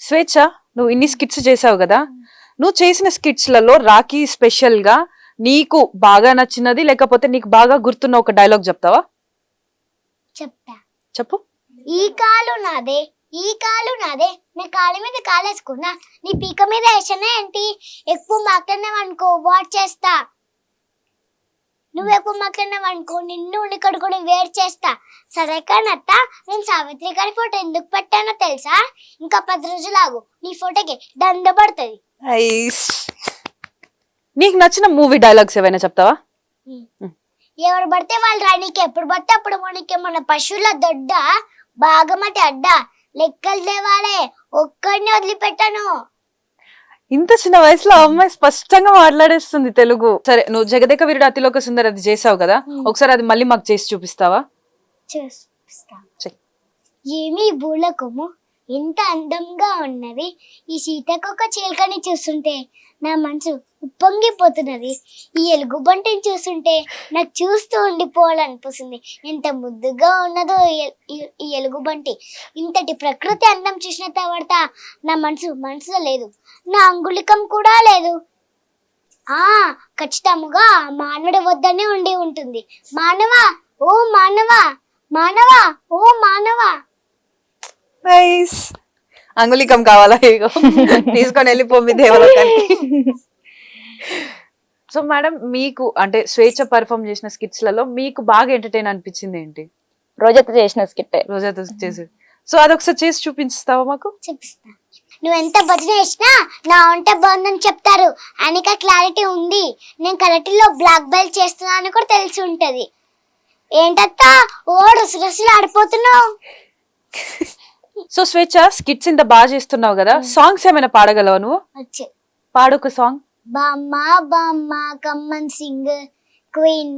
స్వేచ్ఛ, నువ్వు ఇన్ని స్కిట్స్ చేసావు కదా, నువ్వు చేసిన స్కిట్స్ లలో రాఖీ స్పెషల్ గా నీకు బాగా నచ్చినది లేకపోతే నీకు బాగా గుర్తున్న ఒక డైలాగ్ చెప్తావా? చెప్తా. చెప్పు. ఈ కాలు నాదే, ఈ కాలు నాదే, నీ కాలు మీద కాలేసుకున్నా, నీ పీక మీద వేసానా ఏంటి? ఎక్కువ మాట్లాడినావు అనుకో వాట్ చేస్తా. నువ్వు ఎక్కువ మాట్లాడినావు అనుకో నిన్ను నీ కొడుకుని వేరు చేస్తా. సరే కానత్త, నేను సావిత్రి గారి ఫోటో ఎందుకు పెట్టానో తెలుసా? ఇంకా 10 రోజులు ఆగు, నీ ఫోటోకి దండ పడుతుంది. నీకు నచ్చిన మూవీ డైలాగ్స్ ఏమైనా చెప్తావా? ఎవరు పడితే వాళ్ళు రానికి, ఎప్పుడు పడితే అప్పుడు మనకి మన పశువుల దొడ్డ బాగమతి అడ్డ, లెక్కలు దేవాలే, ఒక్కడిని వదిలిపెట్టాను. ఇంత చిన్న వయసులో అమ్మాయి స్పష్టంగా మాట్లాడేస్తుంది తెలుగు. సరే, నువ్వు జగదేక వీరుడు అతిలోక సుందరి అది చేసావు కదా, ఒకసారి అది మళ్ళీ మాకు చేసి చూపిస్తావా? ఏమి భూలకము ఎంత అందంగా ఉన్నది, ఈ సీతకొక చిలుకని చూస్తుంటే నా మనసు ఉప్పొంగిపోతున్నది, ఈ ఎలుగుబంటిని చూస్తుంటే నాకు చూస్తూ ఉండిపోవాలనిపిస్తుంది. ఎంత ముద్దుగా ఉన్నదో ఈ ఎలుగుబంటి. ఇంతటి ప్రకృతి అందం చూసిన తర్వాత నా మనసులో లేదు, నా అంగుళికం కూడా లేదు. ఖచ్చితంగా మానవుడి వద్దనే ఉండి ఉంటుంది. మానవా ఓ మానవా, మానవా ఓ మానవా. అంగుళికం కావాలా? తీసుకొని వెళ్ళిపో మీ దేవలోకానికి. సో మేడం, మీకు అంటే స్వేచ్ఛ పర్ఫామ్ చేసిన స్కిట్స్ లలో మీకు బాగా ఎంటర్టైన్ అనిపించింది ఏంటి? రోజాతో చేసిన స్కిట్. రోజాతో చేసి, సో అదొకసారి చేసి చూపిస్తావా మాకు? చూపిస్తా. నువ్వు ఎంత భజన చేసినా నా వంట బాగుందని చెప్తారు. అనిక క్లారిటీ ఉంది, నేను కరెక్ట్లో బ్లాక్ బెల్ట్ చేస్తున్నా అని కూడా తెలిసి ఉంటది. ఏంటత్తా ఓ రుసులు ఆడిపోతున్నావు? సో స్వేచ్ఛ, స్కిట్స్ ఇంత బాగా చేస్తున్నావు కదా, సాంగ్స్ ఏమైనా పాడగలవా నువ్వు? పాడు ఒక సాంగ్. బామ్మ బామ్మ కమ్మన్ సింగ్, క్వీన్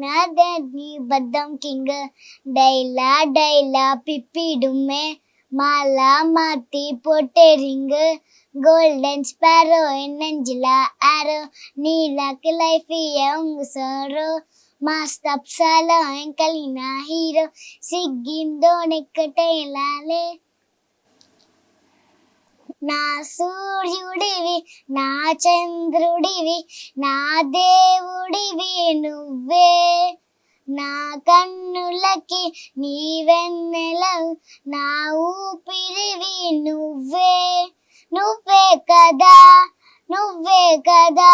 నీ బద్దం కింగ్, డైలా డైలా పిప్పి డుమ్మే, మాలా మాతి పొట్టే రింగ్, గోల్డెన్ స్పారో ఎన్నెంజిలా ఆరో, నీలాకి లైఫ్ యంగ్ సోరో, మాస్తప్సాలో ఎంకలిన హీరో, సిగ్గిందో నెక్కటేలాలే. నా సూర్యుడివి, నా చంద్రుడివి, నా దేవుడివి నువ్వే, నా కన్నులకి నీవెన్నెలవు, నా ఊపిరివి నువ్వే. నువ్వే కదా, నువ్వే కదా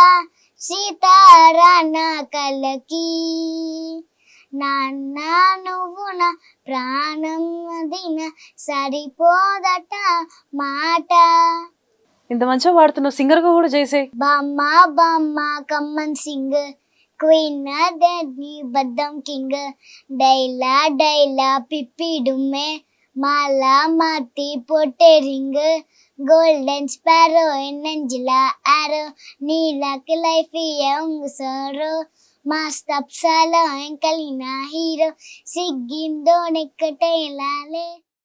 సీతారా నా కలకి, నాన్న నువ్వు నా ప్రాణం అదిన సరిపోదట మాట. ఇంత మంచిగా పాడుతున్నావు, సింగర్ గా కూడా చేసే. బామ్మ బామ్మ కమ్మన్ సింగ్, క్వీన్ నీ బద్దం కింగ్, డైలా డైలా పిప్పి డుమ్మే, మాలా మాతి పొట్టే రింగ్, గోల్డెన్ స్పారో ఎన్నెంజిలా ఆరో, నీలాకి లైఫ్ యంగ్ సోరో, మాస్తప్సాలో ఎంకలిన హీరో, సిగ్గిందో నెక్కటేలాలే.